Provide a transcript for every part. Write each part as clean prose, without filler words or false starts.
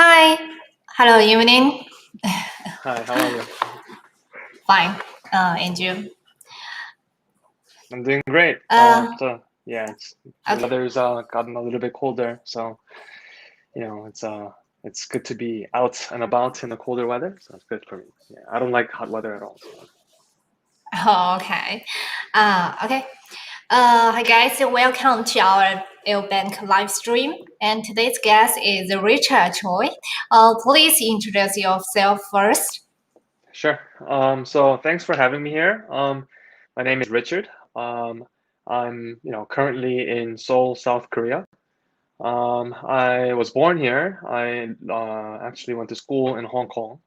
Hi. Hello, evening. Hi, how are you? Fine. And you? I'm doing great. Uh, Yeah, the okay. weather's gotten a little bit colder, so it's good to be out and about in the colder weather, so it's good for me. Yeah, I don't like hot weather at all. So. Oh, okay. Okay. Hi guys. Welcome to our Bank live stream. And today's guest is Richard Choi. Please introduce yourself first. Sure. So thanks for having me here. My name is Richard. I'm currently in Seoul, South Korea. I was born here. I actually went to school in Hong Kong.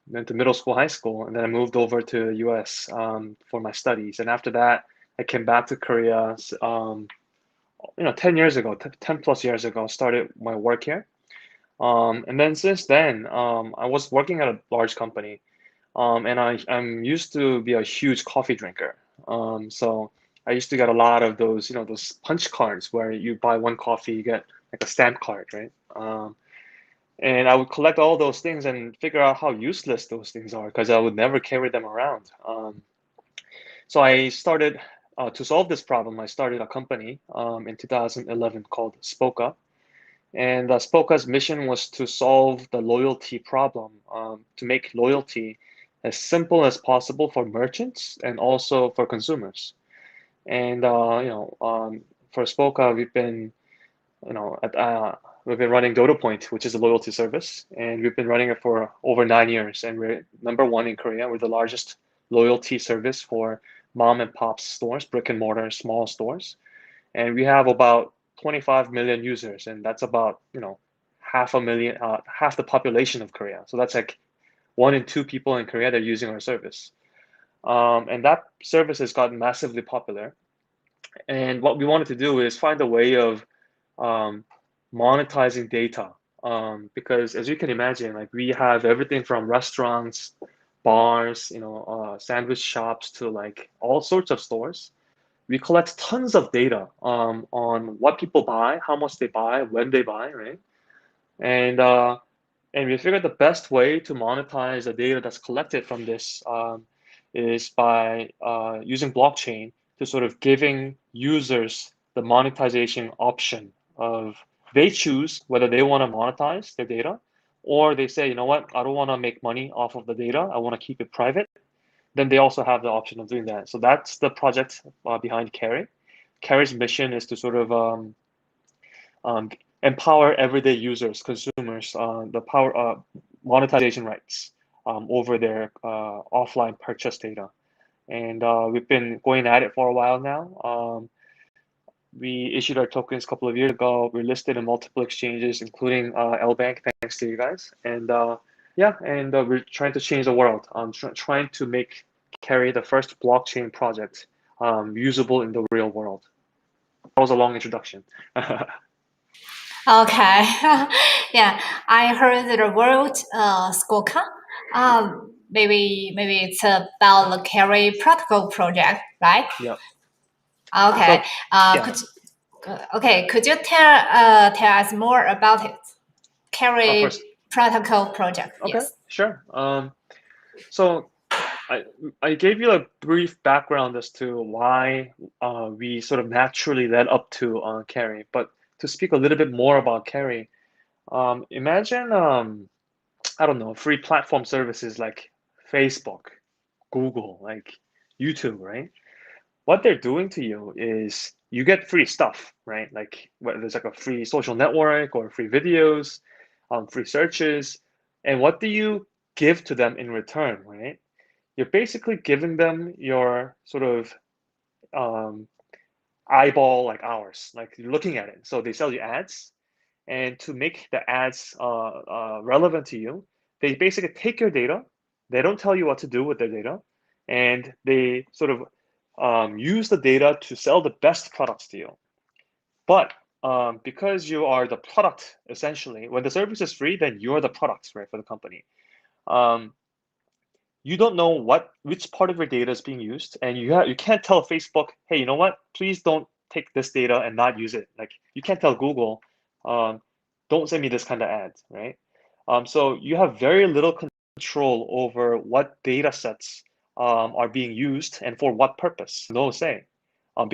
Went to middle school, high school, and then I moved over to the US for my studies. And after that, I came back to Korea, 10 years ago, 10 plus years ago, started my work here. And then since then, I was working at a large company, and I'm used to be a huge coffee drinker. So I used to get a lot of those, those punch cards where you buy one coffee, you get like a stamp card, right? And I would collect all those things and figure out how useless those things are because I would never carry them around. So I started to solve this problem. I started a company in 2011 called Spoka. And Spoka's mission was to solve the loyalty problem, to make loyalty as simple as possible for merchants and also for consumers. And for Spoka, you know, at, uh, we've been running Dodo Point, which is a loyalty service, and we've been running it for over 9 years. And we're number one in Korea. We're the largest loyalty service for mom and pop stores, brick and mortar, small stores. And we have about 25 million users, and that's about, half a million, half the population of Korea. So that's like one in two people in Korea that are using our service. And that service has gotten massively popular. And what we wanted to do is find a way of um, monetizing data. Because as you can imagine, like we have everything from restaurants, bars, sandwich shops to like all sorts of stores. We collect tons of data on what people buy, how much they buy, when they buy, right? And uh, and we figured the best way to monetize the data that's collected from this is by using blockchain to sort of giving users the monetization option of they choose whether they want to monetize their data or they say, you know what, I don't want to make money off of the data. I want to keep it private. Then they also have the option of doing that. So that's the project behind Carry. Carry's mission is to sort of um, empower everyday users, consumers, the power monetization rights over their offline purchase data. And we've been going at it for a while now. We issued our tokens a couple of years ago. We're listed in multiple exchanges, including Bank, thanks to you guys. And yeah, and we're trying to change the world. Trying to make Carry the first blockchain project usable in the real world. That was a long introduction. Okay. Yeah, I heard the word Skoka. Maybe it's about the Carry Protocol project, right? Yeah. Okay. So Uh, yeah, could could you tell us more about it? of Carry course. Protocol project. Okay, Yes. sure. So I I gave you a brief background as to why we sort of naturally led up to Carry, but to speak a little bit more about Carry, imagine I don't know, free platform services like Facebook, Google, like YouTube, right? What they're doing to you is you get free stuff, right? Like whether there's like a free social network or free videos, free searches, and what do you give to them in return, right? You're basically giving them your sort of um, eyeball like hours, like you're looking at it. So they sell you ads, and to make the ads relevant to you, they basically take your data. They don't tell you what to do with their data, and they sort of use the data to sell the best products to you. But because you are the product, essentially, when the service is free, then you're the product, right, for the company. Um, you don't know which part of your data is being used, and you can't tell Facebook, hey, you know what? Please don't take this data and not use it. Like you can't tell Google, um, don't send me this kind of ads, right? So you have very little control over what data sets are being used and for what purpose. No say,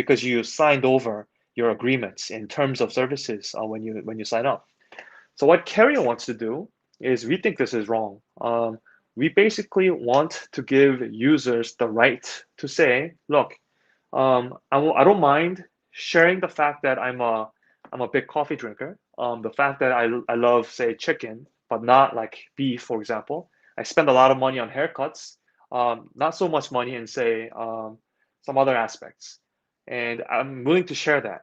because you signed over your agreements in terms of services when you sign up. So what Carrier wants to do is we think this is wrong. We basically want to give users the right to say, look, I don't mind sharing the fact that I'm a big coffee drinker. The fact that I love, say, chicken, but not like beef, for example. I spend a lot of money on haircuts, not so much money in, say, some other aspects. And I'm willing to share that.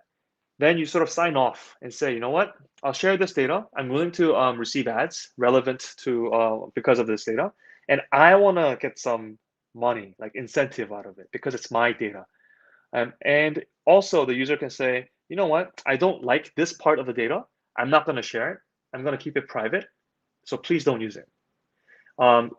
Then you sort of sign off and say, you know what? I'll share this data. I'm willing to receive ads relevant to because of this data, and I want to get some money, like incentive out of it because it's my data. And also the user can say, you know what? I don't like this part of the data. I'm not going to share it. I'm going to keep it private. So please don't use it.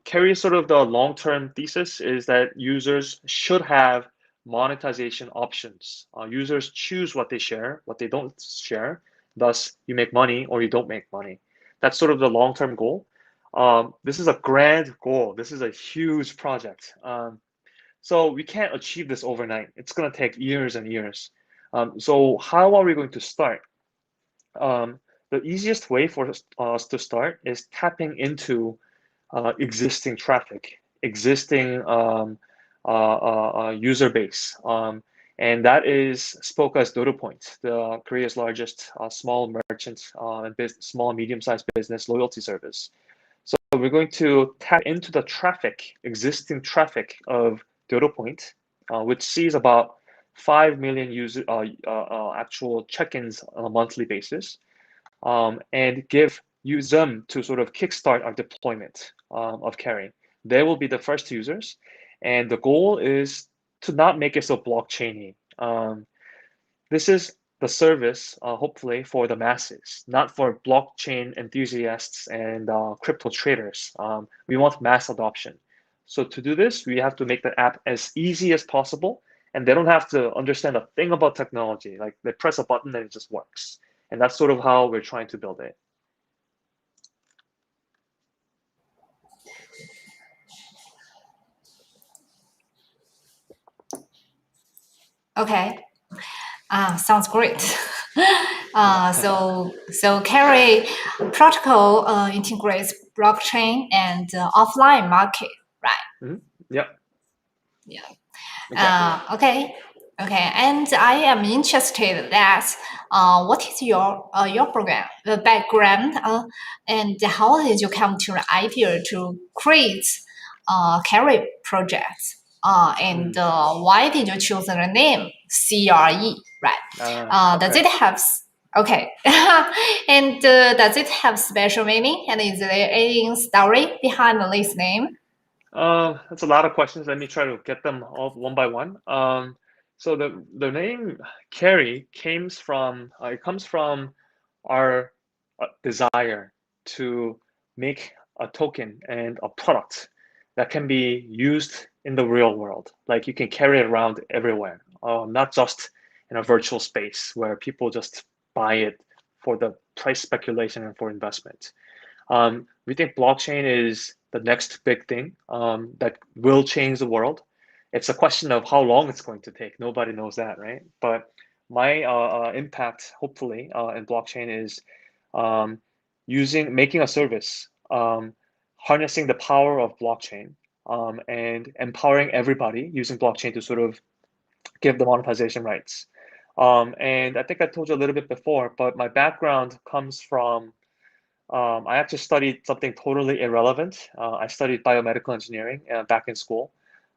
Carry sort of the long-term thesis is that users should have monetization options. Users choose what they share, what they don't share. Thus, you make money or you don't make money. That's sort of the long-term goal. This is a grand goal. This is a huge project. So we can't achieve this overnight. It's going to take years and years. So how are we going to start? The easiest way for us to start is tapping into existing traffic, existing user base. And that is Spoka's Dodo Point, the Korea's largest small merchant and small and medium-sized business loyalty service. So we're going to tap into the traffic, existing traffic of Dodo Point, which sees about 5 million actual check-ins on a monthly basis, and use them to sort of kickstart our deployment of Carry. They will be the first users, and the goal is to not make it so blockchainy. This is the service, hopefully, for the masses, not for blockchain enthusiasts and crypto traders. We want mass adoption. So to do this, we have to make the app as easy as possible, and they don't have to understand a thing about technology. Like they press a button and it just works. And that's sort of how we're trying to build it. Okay. Sounds great. Yeah. So Carry protocol integrates blockchain and offline market, right? Mhm. Yeah, Yeah. exactly. Okay. Okay. And I am interested that what is your program, the background, and how did you come to the idea to create Carry projects? And Mm. why did you choose the name CRE, right? Does Okay. it have okay? And does it have special meaning? And is there any story behind this name? That's a lot of questions. Let me try to get them all one by one. So the name Carry comes from our desire to make a token and a product that can be used in the real world. Like you can carry it around everywhere, not just in a virtual space where people just buy it for the price speculation and for investment. We think blockchain is the next big thing that will change the world. It's a question of how long it's going to take. Nobody knows that, right? But my impact, hopefully, in blockchain is um, making a service, harnessing the power of blockchain, and empowering everybody using blockchain to sort of give the monetization rights. And I think I told you a little bit before, but my background comes from I actually studied something totally irrelevant. I studied biomedical engineering back in school.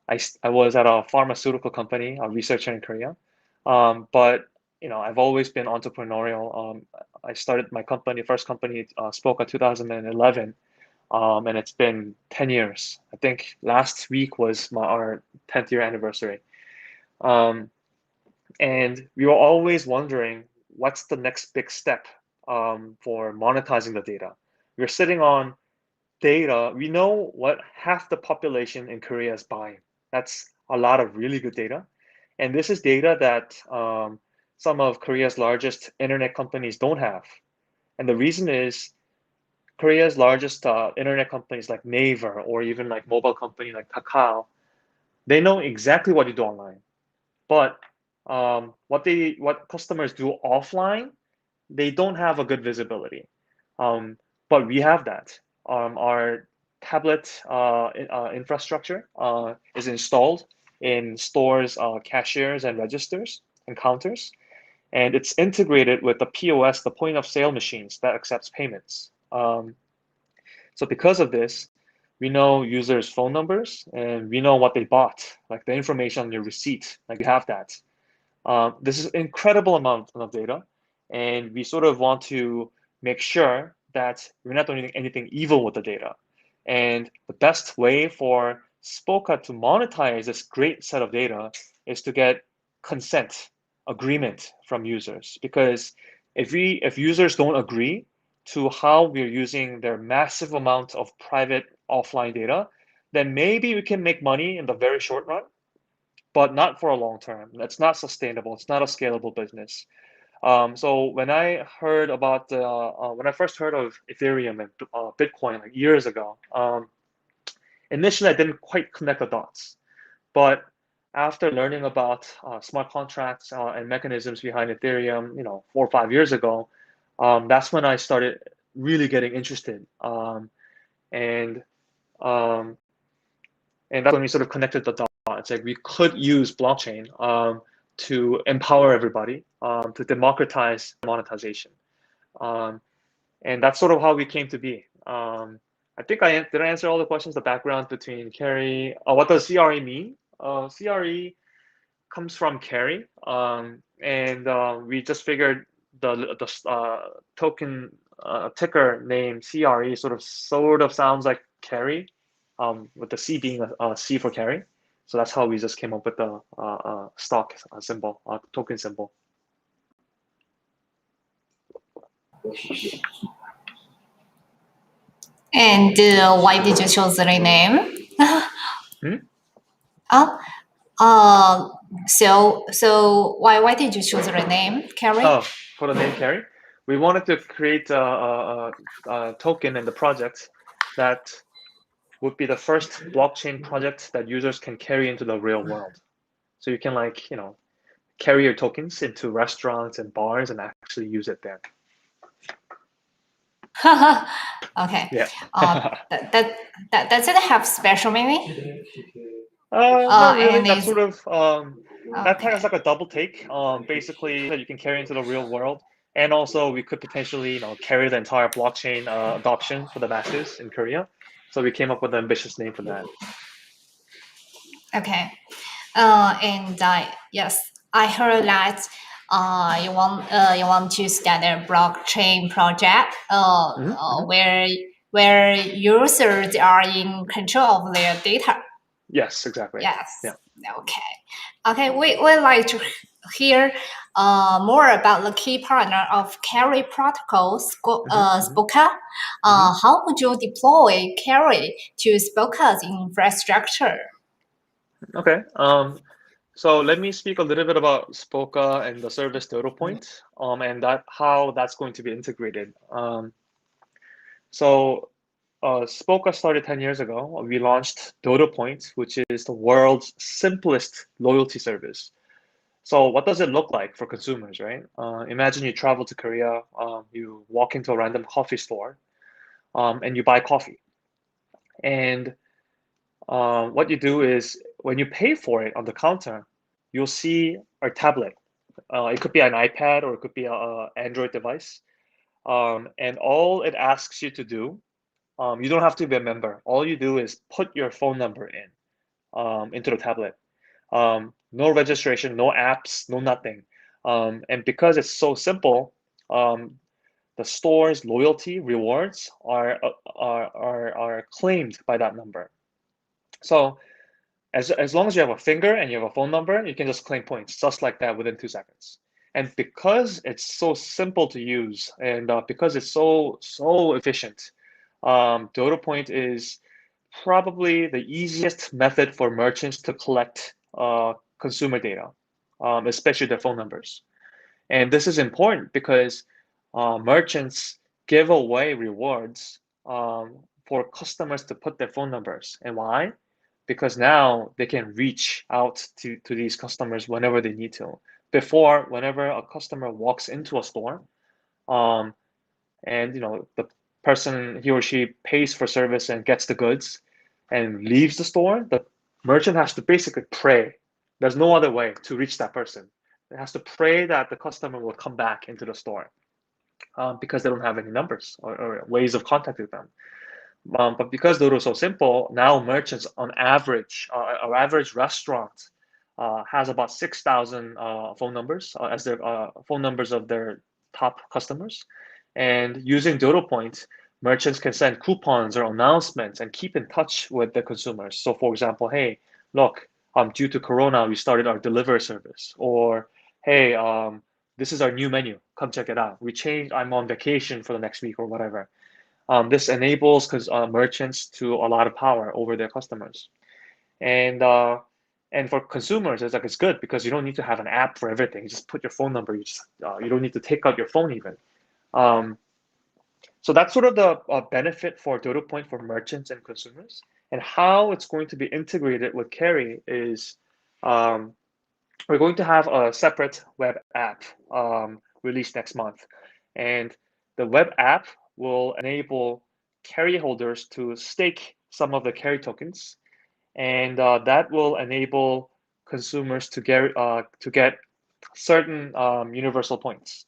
I was at a pharmaceutical company, a researcher in Korea. But I've always been entrepreneurial. I started my company, first company, spoke in 2011, and it's been 10 years. I think last week was our 10th year anniversary. Um, and we were always wondering what's the next big step for monetizing the data. We're sitting on data. We know what half the population in Korea is buying. That's a lot of really good data. And this is data that some of Korea's largest internet companies don't have. And the reason is Korea's largest internet companies like Naver or even like mobile company like Kakao, they know exactly what you do online. But what customers do offline, they don't have a good visibility. Um, but we have that. Our tablet infrastructure is installed in stores, cashiers and registers and counters, and it's integrated with the POS, the point of sale machines that accepts payments. So because of this, we know users' phone numbers and we know what they bought, like the information on your receipt, like you have that. This is incredible amount of data, and we sort of want to make sure that we're not doing anything evil with the data. And the best way for Spoka to monetize this great set of data is to get consent, agreement from users. Because if users don't agree to how we're using their massive amount of private offline data, then maybe we can make money in the very short run, but not for a long term. That's not sustainable. It's not a scalable business. So when I first heard of Ethereum and Bitcoin like years ago, initially I didn't quite connect the dots. But after learning about smart contracts and mechanisms behind Ethereum, 4 or 5 years ago, that's when I started really getting interested. And um, and that's when we sort of connected the dots. Like we could use blockchain to empower everybody, to democratize monetization. Um, and that's sort of how we came to be. I think did I answer all the questions, the background between carry, what does CRE mean? CRE comes from carry, and we just figured the token ticker name CRE sort of sounds like carry, with the C being a C for carry. So that's how we just came up with the stock symbol, token symbol. And why did you choose the name? Hmm? Oh, uh, so why did you choose the name, Carrie? Oh, for the name carry, we wanted to create a token in the project that would be the first blockchain project that users can carry into the real world. So you can carry your tokens into restaurants and bars and actually use it there. Okay. Yeah. Does it have special meaning? Not really. And That's is sort of that kind okay. of like a double take. Basically that you can carry into the real world, and also we could potentially carry the entire blockchain adoption for the masses in Korea. So we came up with an ambitious name for that. Okay. And yes, I heard that you want to start a blockchain project Hmm. Hmm. where users are in control of their data. Yes, exactly. Yes. Yeah. Okay. Okay. We like to hear more about the key partner of Carry protocol, Hmm. Hmm. Spoka. Hmm. How would you deploy Carry to Spoka's infrastructure? Okay. So let me speak a little bit about Spoka and the service Dodo Point, and that how that's going to be integrated. So Spoka started 10 years ago. We launched Dodo Point, which is the world's simplest loyalty service. So what does it look like for consumers, right? Imagine you travel to Korea, you walk into a random coffee store, and you buy coffee. And what you do is when you pay for it on the counter, you'll see a tablet. It could be an iPad or it could be a Android device. And all it asks you to do, you don't have to be a member. All you do is put your phone number in into the tablet. No registration, no apps, no nothing. And because it's so simple, um, the store's loyalty rewards are claimed by that number. So as long as you have a finger and you have a phone number, you can just claim points just like that within 2 seconds. And because it's so simple to use and because it's so efficient, Dodo Point is probably the easiest method for merchants to collect consumer data, especially their phone numbers. And this is important because merchants give away rewards for customers to put their phone numbers. And why? Because now they can reach out to these customers whenever they need to. Before, whenever a customer walks into a store, um, and the person, he or she pays for service and gets the goods and leaves the store, the merchant has to basically pray. There's no other way to reach that person. It has to pray that the customer will come back into the store because they don't have any numbers or ways of contacting them. But because Dodo is so simple, now merchants on average, our average restaurant has about 6,000 phone numbers as their phone numbers of their top customers. And using Dodo points, merchants can send coupons or announcements and keep in touch with the consumers. So for example, hey, look, due to Corona, we started our delivery service. Or, hey, this is our new menu. Come check it out. I'm on vacation for the next week or whatever. This enables merchants to a lot of power over their customers. And for consumers, it's good because you don't need to have an app for everything. You just put your phone number. You don't need to take out your phone even. Um, so that's sort of the benefit for Dodo Point for merchants and consumers. And how it's going to be integrated with Carry is we're going to have a separate web app released next month. And the web app will enable carry holders to stake some of the carry tokens. And that will enable consumers to get certain universal points.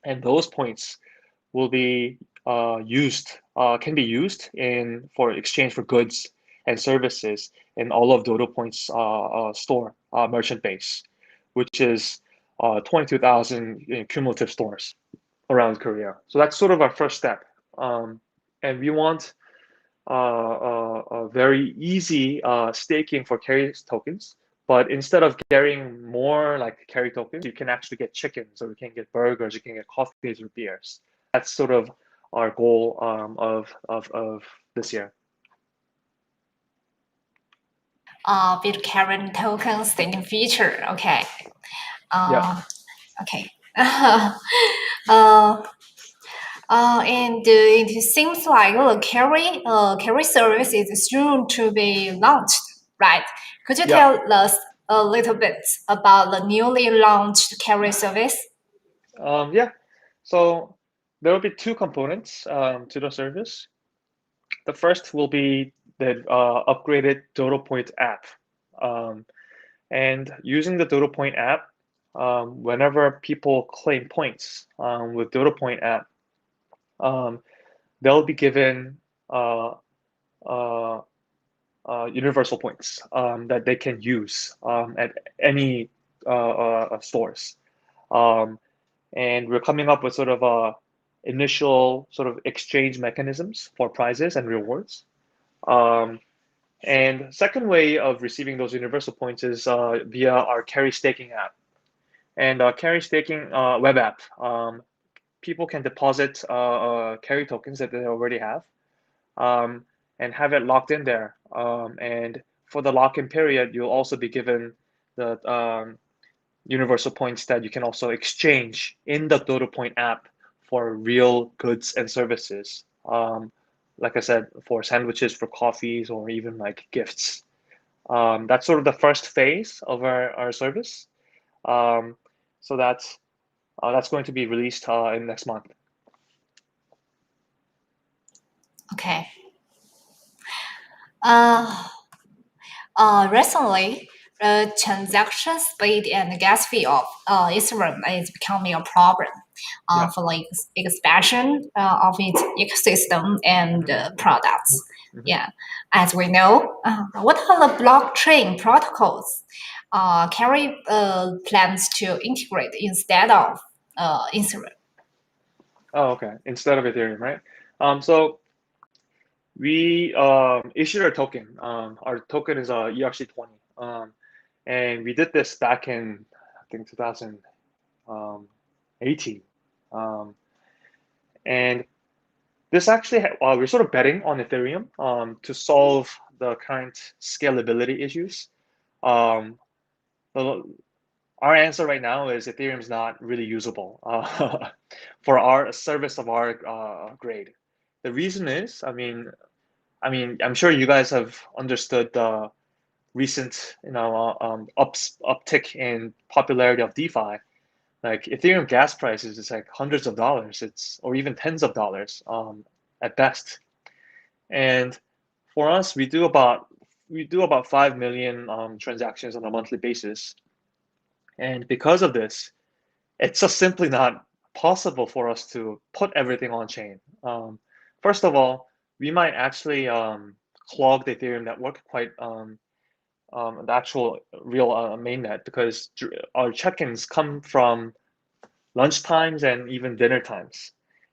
And those points will be can be used for exchange for goods and services in all of Dodo Point's store merchant base, which is 22,000 cumulative stores around Korea. So that's sort of our first step. And we want a very easy staking for carry tokens. But instead of getting more like carry tokens, you can actually get chickens, or you can get burgers, you can get coffees or beers. That's sort of our goal of this year. With current token staking feature. Okay. Yeah. Okay. uh, and it seems like the carry service is soon to be launched, right? Could you Yeah. tell us a little bit about the newly launched carry service? Yeah. So there will be two components to the service. The first will be the upgraded Dodo Point app. Um, and using the Dodo Point app, whenever people claim points with Dodo Point app, um, they'll be given uh, uh, universal points that they can use at any stores. Um, and we're coming up with sort of initial sort of exchange mechanisms for prizes and rewards. Um, and second way of receiving those universal points is via our carry staking app. And carry staking web app, people can deposit carry tokens that they already have um, and have it locked in there. And for the lock-in period, you'll also be given the universal points that you can also exchange in the Dodo Point app for real goods and services. Like I said, for sandwiches, for coffees, or even like gifts. That's sort of the first phase of our service. Um, so that's going to be released in next month. Okay. Recently, the transaction speed and gas fee of Ethereum is becoming a problem Yeah. for like expansion of its ecosystem and Mhm. products. Mhm. Yeah, as we know, what are the blockchain protocols Carry plans to integrate instead of Ethereum? Oh, okay. Instead of Ethereum, right? So we issued our token. Our token is ERC20. And we did this back in, I think, 2018. Um, and this actually, we're sort of betting on Ethereum to solve the current scalability issues. Um, our answer right now is Ethereum is not really usable for our service of our grade. The reason is, I'm sure you guys have understood the recent, uptick in popularity of DeFi. Like Ethereum gas prices is like hundreds of dollars, or even tens of dollars at best. And for us, we do about 5 million transactions on a monthly basis. And because of this, it's just simply not possible for us to put everything on chain. First of all, we might actually clog the Ethereum network quite the actual real mainnet, because our check-ins come from lunch times and even dinner times.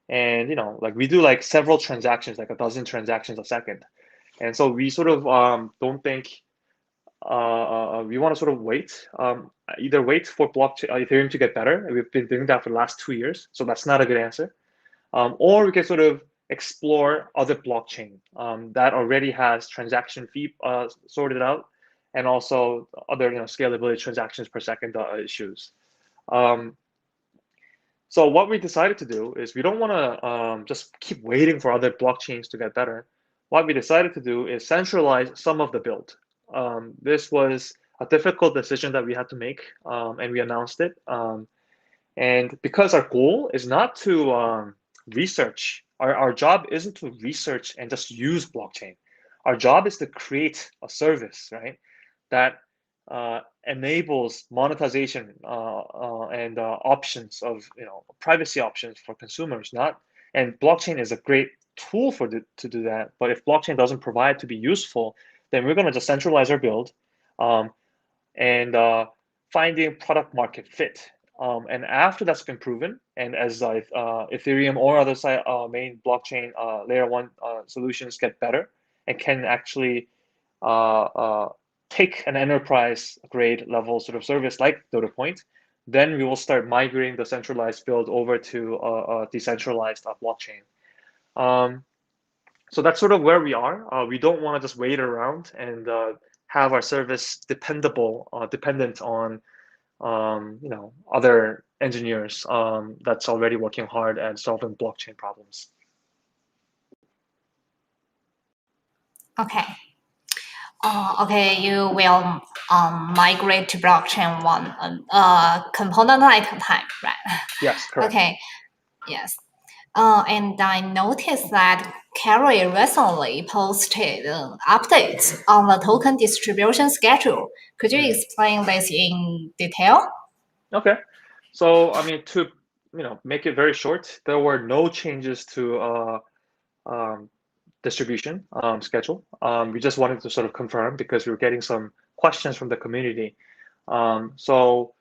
And like we do like several transactions, like a dozen transactions a second. And so we sort of don't think we want to sort of wait, either wait for blockchain Ethereum to get better. We've been doing that for the last 2 years, so that's not a good answer. Or we can sort of explore other blockchain that already has transaction fee sorted out, and also other scalability transactions per second issues. Um, so what we decided to do is we don't want to just keep waiting for other blockchains to get better. What we decided to do is centralize some of the build. This was a difficult decision that we had to make, and we announced it. And because our goal is not to research, our job isn't to research and just use blockchain. Our job is to create a service, right? That enables monetization and options of privacy options for consumers. Not And blockchain is a great tool to do that. But if blockchain doesn't provide to be useful, then we're going to just centralize our build um, and finding product market fit. And after that's been proven, and as Ethereum or other main blockchain layer one solutions get better and can actually uh, uh, take an enterprise grade level sort of service like DotaPoint, then we will start migrating the centralized build over to a decentralized blockchain. Um, so that's sort of where we are. We don't want to just wait around and have our service dependent on other engineers that's already working hard at solving blockchain problems. Okay. Okay, you will migrate to blockchain one component at a time, right? Yes, correct. Okay, yes. And I noticed that Carrie recently posted updates on the token distribution schedule. Could you Mhm. explain this in detail? Okay. So, to make it very short, there were no changes to um, distribution schedule. We just wanted to sort of confirm because we were getting some questions from the community. So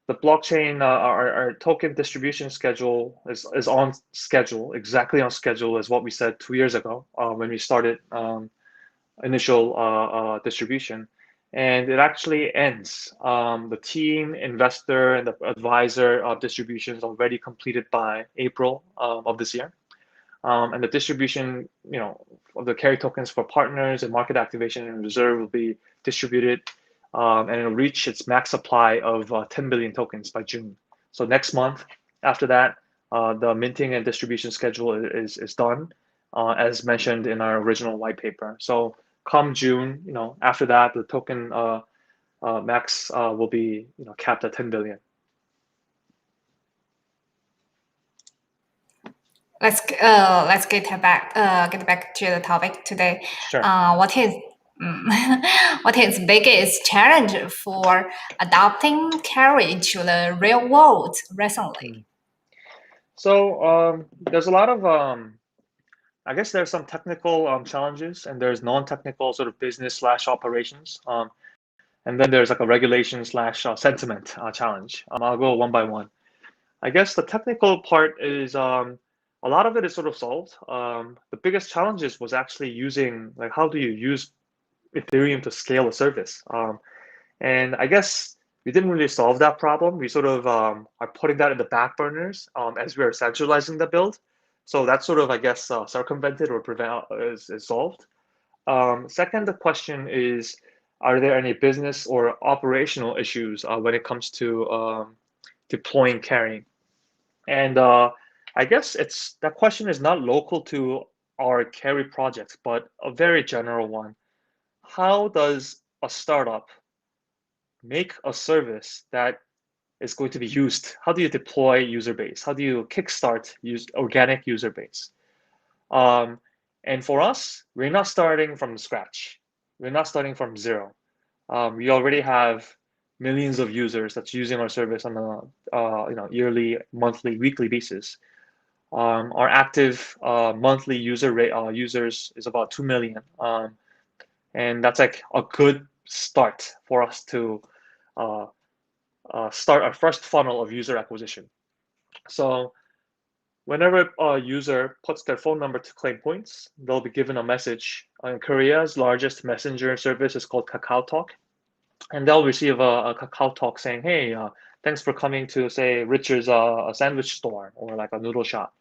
the blockchain, our token distribution schedule is on schedule, exactly on schedule as what we said 2 years ago when we started initial distribution. And it actually ends. The team, investor, and the advisor distribution is already completed by April of this year. And the distribution, of the carry tokens for partners and market activation and reserve will be distributed, and it'll reach its max supply of 10 billion tokens by June. So next month, after that, the minting and distribution schedule is done, as mentioned in our original white paper. So come June, after that, the token max will be, capped at 10 billion. Let's get back to the topic today. Sure. What is what is biggest challenge for adapting carry to the real world recently? Mm. So there's a lot of I guess there's some technical challenges, and there's non-technical sort of business slash operations. And then there's like a regulation slash sentiment challenge. I'll go one by one. I guess the technical part is a lot of it is sort of solved. The biggest challenges was actually using, like, how do you use Ethereum to scale a service? And I guess we didn't really solve that problem. We sort of are putting that in the back burners as we are centralizing the build. So that's sort of, I guess, circumvented or is solved. Second, the question is are there any business or operational issues when it comes to deploying carrying? And I guess it's that question is not local to our carry projects, but a very general one. How does a startup make a service that is going to be used? How do you deploy user base? How do you kickstart organic user base? Um, and for us, we're not starting from scratch. We're not starting from zero. We already have millions of users that's using our service on a yearly, monthly, weekly basis. Our active monthly users is about 2 million. And that's like a good start for us to uh, start our first funnel of user acquisition. So whenever a user puts their phone number to claim points, they'll be given a message. In Korea's largest messenger service is called KakaoTalk, and they'll receive a KakaoTalk saying, "Hey, thanks for coming to say Richard's a sandwich store or like a noodle shop.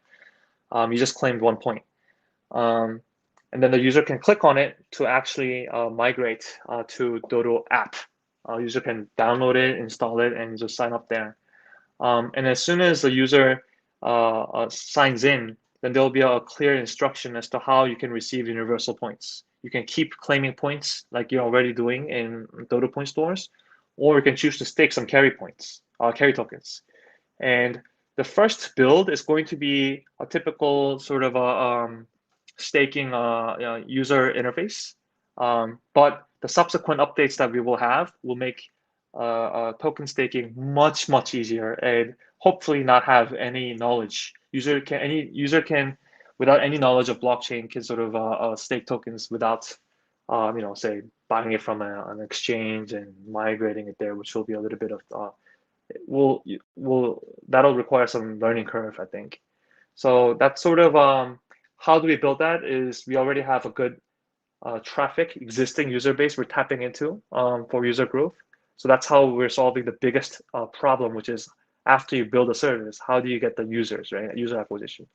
You just claimed 1 point." Um, and then the user can click on it to actually migrate to Dodo app. User can download it, install it, and just sign up there. And as soon as the user signs in, then there'll be a clear instruction as to how you can receive universal points. You can keep claiming points like you're already doing in Dodo point stores, or you can choose to stake some carry points, carry tokens. And the first build is going to be a typical sort of a staking user interface. But the subsequent updates that we will have will make token staking much, much easier and hopefully not have any knowledge. Any user can, without any knowledge of blockchain, can sort of stake tokens without, say buying it from an exchange and migrating it there, which will be a little bit of will will that'll require some learning curve, I think. So that's sort of how do we build that is we already have a good traffic existing user base we're tapping into for user growth. So that's how we're solving the biggest problem, which is after you build a service, how do you get the users, right? User acquisition.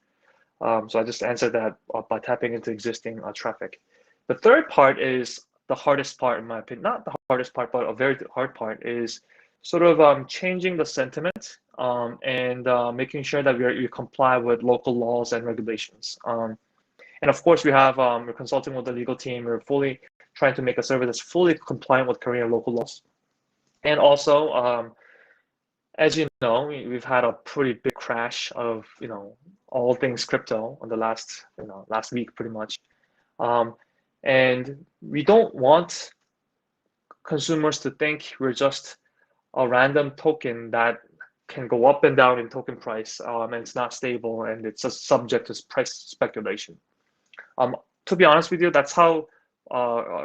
So I just answered that by tapping into existing traffic. The third part is the hardest part, in my opinion. Not the hardest part, but a very hard part is sort of changing the sentiment and making sure that we comply with local laws and regulations. And of course, we're consulting with the legal team. We're fully trying to make a service that's fully compliant with Korean local laws. And also, as you know, we've had a pretty big crash of all things crypto on the last week pretty much. Um, and we don't want consumers to think we're just a random token that can go up and down in token price, and it's not stable and it's just subject to price speculation. Um, to be honest with you, that's how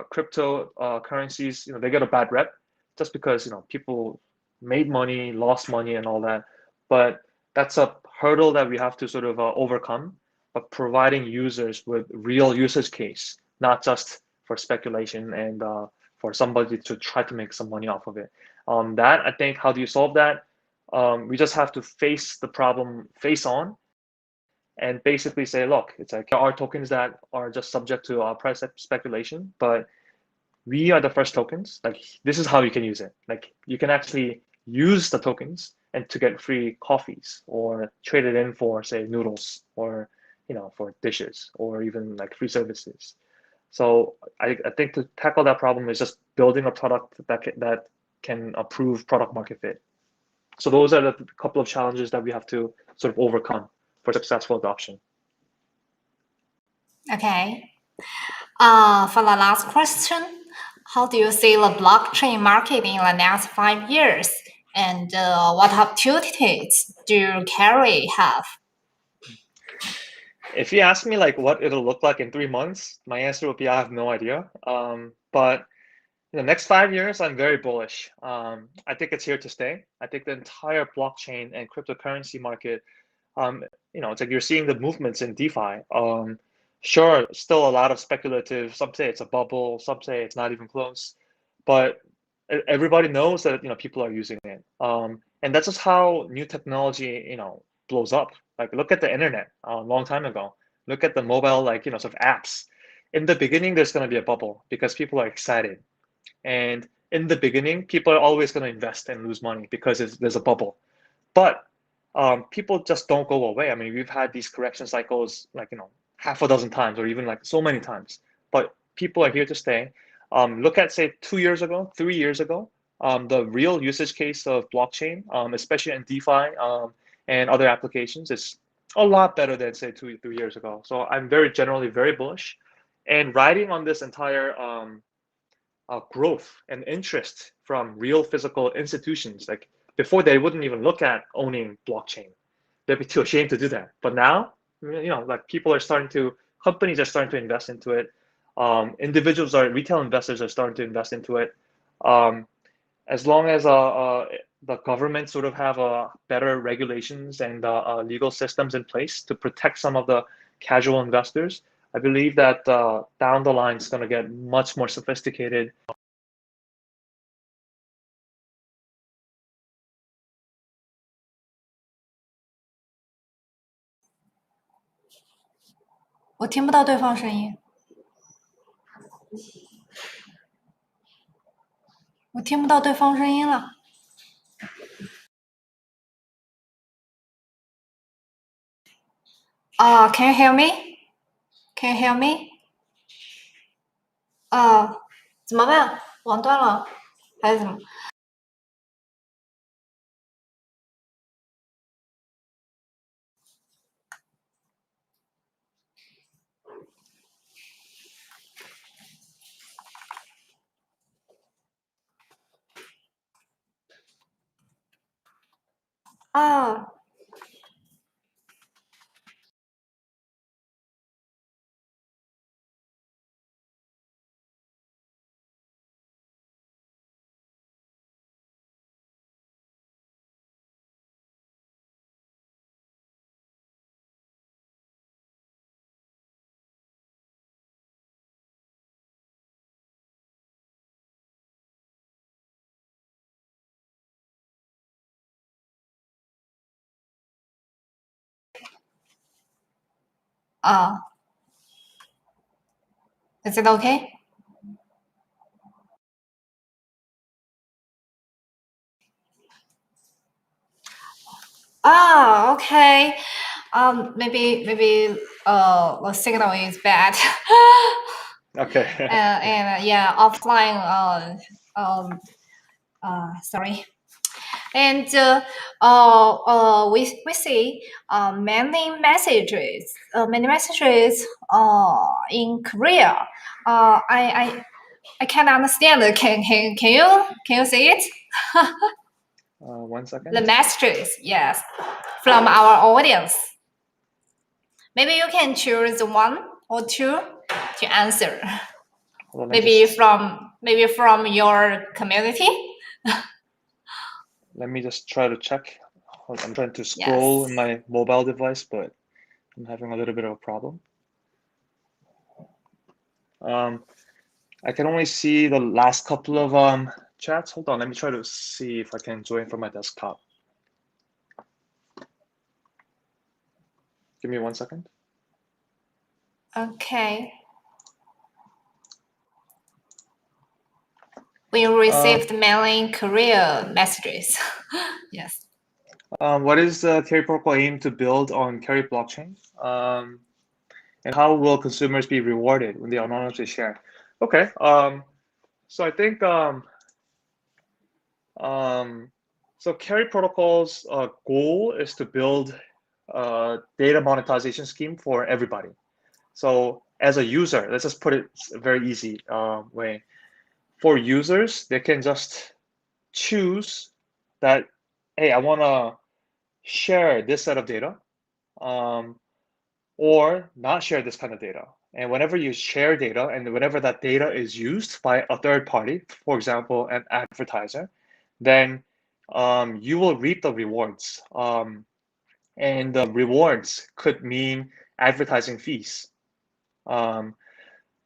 crypto currencies, they get a bad rep, just because people made money, lost money, and all that. But that's a hurdle that we have to sort of overcome, but providing users with real usage case, not just for speculation and for somebody to try to make some money off of it. That I think, how do you solve that? We just have to face the problem face on and basically say, look, it's like there are tokens that are just subject to price speculation, but we are the first tokens. Like this is how you can use it. Like you can actually use the tokens and to get free coffees or trade it in for say noodles or for dishes or even like free services. So I think to tackle that problem is just building a product that can approve product market fit. So those are the couple of challenges that we have to sort of overcome for successful adoption. Okay. For the last question, how do you see the blockchain market in the next 5 years? And what opportunities do Carry have? If you ask me like what it'll look like in 3 months, my answer would be I have no idea. But in the next 5 years, I'm very bullish. I think it's here to stay. I think the entire blockchain and cryptocurrency market, it's like you're seeing the movements in DeFi. Sure, still a lot of speculative. Some say it's a bubble, some say it's not even close, but everybody knows that people are using it. And that's just how new technology, blows up. Like look at the internet a long time ago. Look at the mobile, like sort of apps. In the beginning, there's going to be a bubble because people are excited. And in the beginning, people are always going to invest and lose money because there's a bubble. But people just don't go away. I mean, we've had these correction cycles like, half a dozen times or even like so many times. But people are here to stay. Look at, say, 2 years ago, 3 years ago, the real usage case of blockchain, especially in DeFi and other applications, is a lot better than, say, 2, 3 years ago. So I'm generally very bullish. And riding on this entire growth and interest from real physical institutions. Like before, they wouldn't even look at owning blockchain. They'd be too ashamed to do that. But now, like companies are starting to invest into it. Retail investors are starting to invest into it. Um, as long as the government sort of have better regulations and legal systems in place to protect some of the casual investors, I believe that down the line it's going to get much more sophisticated. 我听不到对方声音，我听不到对方声音了。Can you hear me? Can you hear me? 怎么办？网断了还是怎么？啊 Is it okay? Okay. Maybe the signal is bad. Okay. And yeah, offline. Sorry. And we see many messages in Korea. I can't understand. Can you say it? 1 second. The messages, yes, from our audience. Maybe you can choose one or two to answer. Hold on, Maybe from your community. let me just try to check. I'm trying to scroll Yes. in my mobile device, but I'm having a little bit of a problem. I can only see the last couple of chats. Hold on, let me try to see if I can join from my desktop. Give me 1 second. Okay. We received mainly Korea messages. Yes. What is the Carry Protocol aim to build on Carry blockchain? And how will consumers be rewarded when they anonymously share? Okay. So I think so Carry Protocol's goal is to build a data monetization scheme for everybody. So as a user, let's just put it a very easy way. For users, they can just choose that, hey, I want to share this set of data, or not share this kind of data. And whenever you share data and whenever that data is used by a third party, for example, an advertiser, then you will reap the rewards. And the rewards could mean advertising fees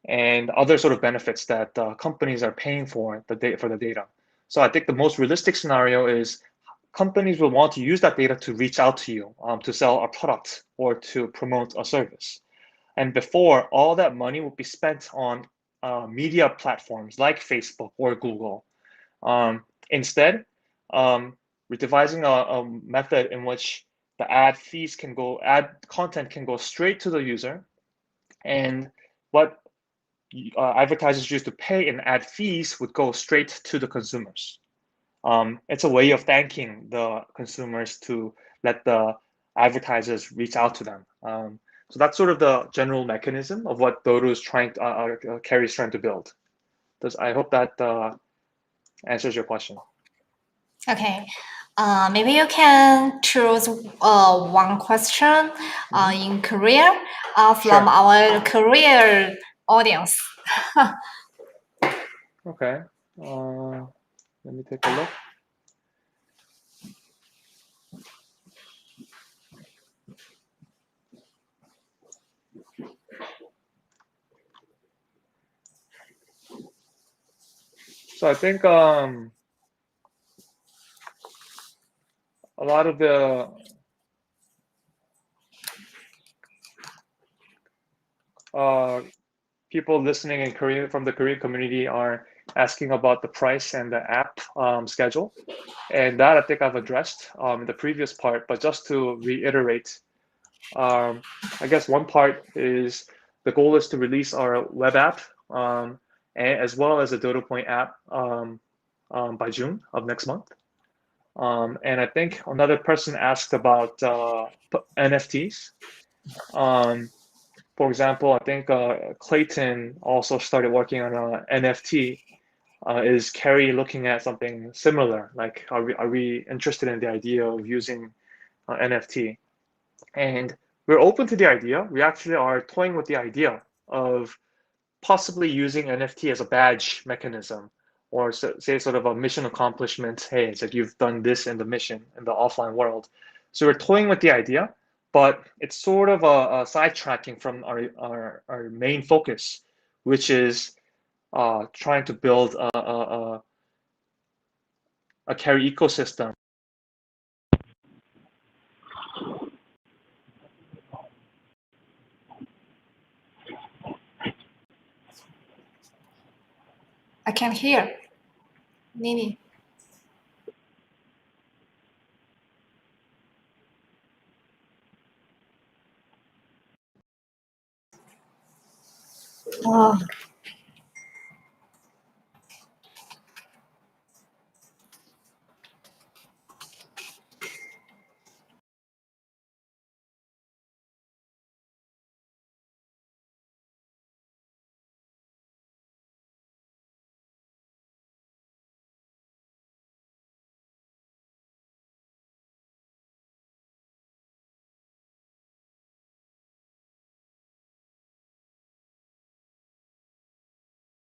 and other sort of benefits that companies are paying for the data. So I think the most realistic scenario is companies will want to use that data to reach out to you to sell a product or to promote a service. And before, all that money would be spent on media platforms like Facebook or Google. Instead, we're devising a method in which the ad content can go straight to the user, and what advertisers used to pay in ad fees would go straight to the consumers. It's a way of thanking the consumers to let the advertisers reach out to them. So that's sort of the general mechanism of what Dodo is Carrie is trying to build. I hope that answers your question. Okay. Maybe you can choose one question in Korea from Sure. our Korean audience. Okay. Let me take a look. So I think a lot of the uh, people listening in Korea from the Korean community are asking about the price and the app schedule. And that I think I've addressed in the previous part, but just to reiterate, I guess one part is the goal is to release our web app as well as a Dodo Point app by June of next month. And I think another person asked about NFTs. Um, for example, I think Clayton also started working on an NFT. Is Carrie looking at something similar? Like, are we interested in the idea of using NFT? And we're open to the idea. We actually are toying with the idea of possibly using NFT as a badge mechanism, or say sort of a mission accomplishment. Hey, it's like you've done this in the mission in the offline world. So we're toying with the idea, but it's sort of a sidetracking from our main focus, which is trying to build a carry ecosystem. I can't hear. Nini. Oh,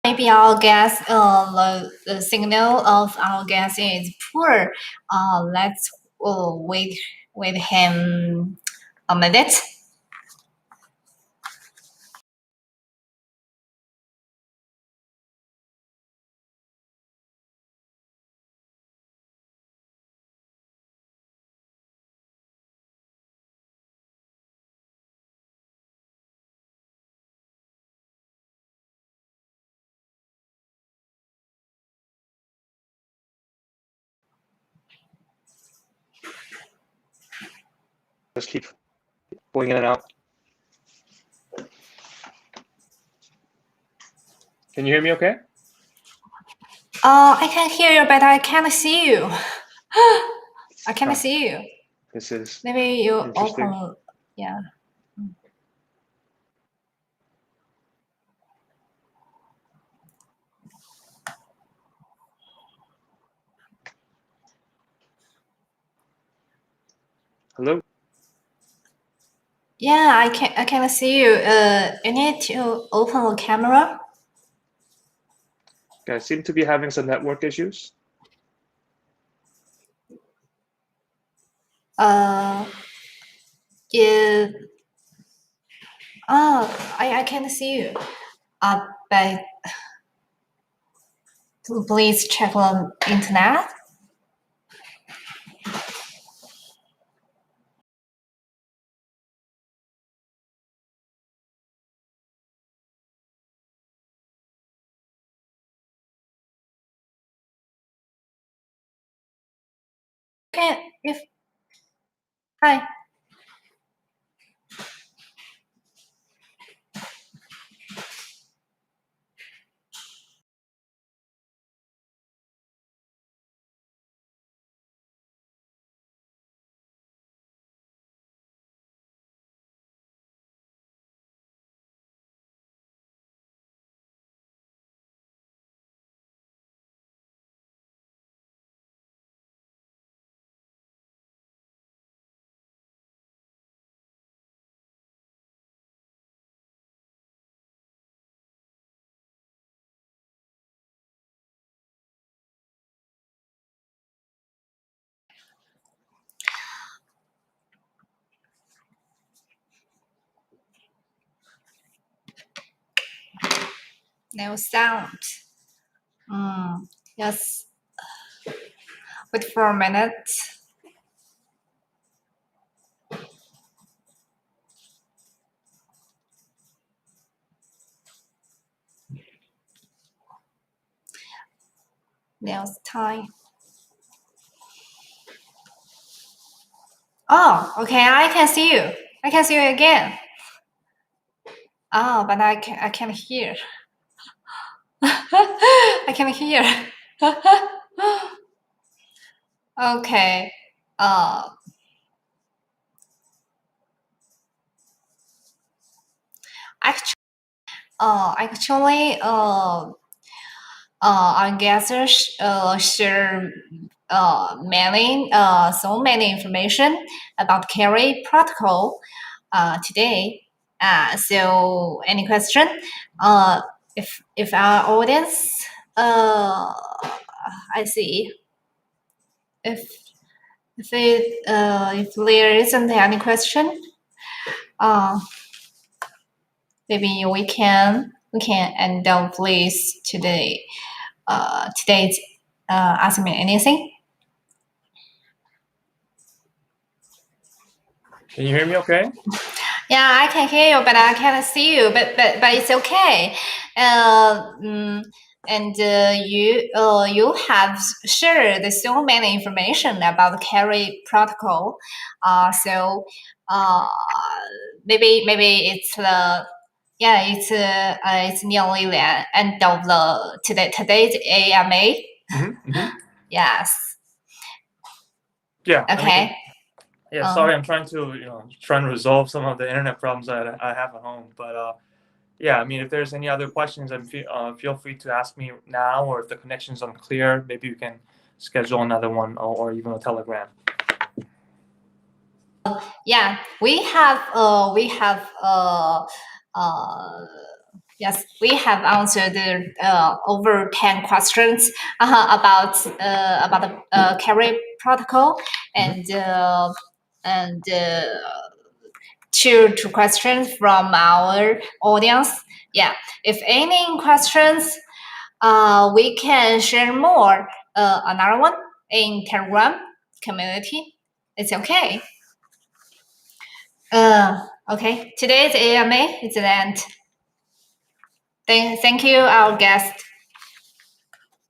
maybe our gas, the signal of our gas is poor. Let's wait with him a minute. Just keep going in and out. Can you hear me okay? I can hear you, but I can't see you. I can't Huh. see you. This is Maybe you interesting. open. Yeah. Hello? Yeah, I can see you. You need to open the camera. Guys seem to be having some network issues. Uh, you. Oh, I can see you. But please check on internet. can, if, hi. No sound. Yes. Wait for a minute. Nails time. Oh, okay. I can see you. I can see you again. Oh, but I can't hear. I can hear. Okay. Uh, actually, actually, I guess share so many information about carry protocol today. So any question? If our audience, I see if if there isn't any question, uh, maybe we can end up please today. Today's ask me anything. Can you hear me okay? Yeah, I can hear you, but I can't see you. But it's okay. And you have shared so many information about the carry protocol. So uh, maybe it's the yeah it's nearly the end of the today's AMA. Yes. Yeah, I mean, Okay. yeah. Um, Sorry, I'm trying to resolve some of the internet problems that I have at home. But yeah, I mean, if there's any other questions, feel free to ask me now, or if the connection's unclear, maybe we can schedule another one, or even a Telegram. yeah, yes, we have answered over 10 questions about the carry protocol and and two questions from our audience. Yeah, if any questions, we can share more another one in Telegram community. It's okay. Okay, today's AMA is the end. Thank you, our guest,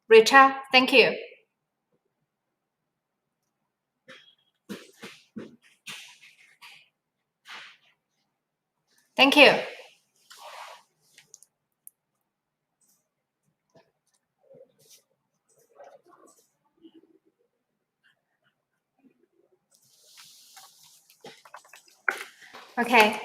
Richard. Thank you. Thank you. Okay.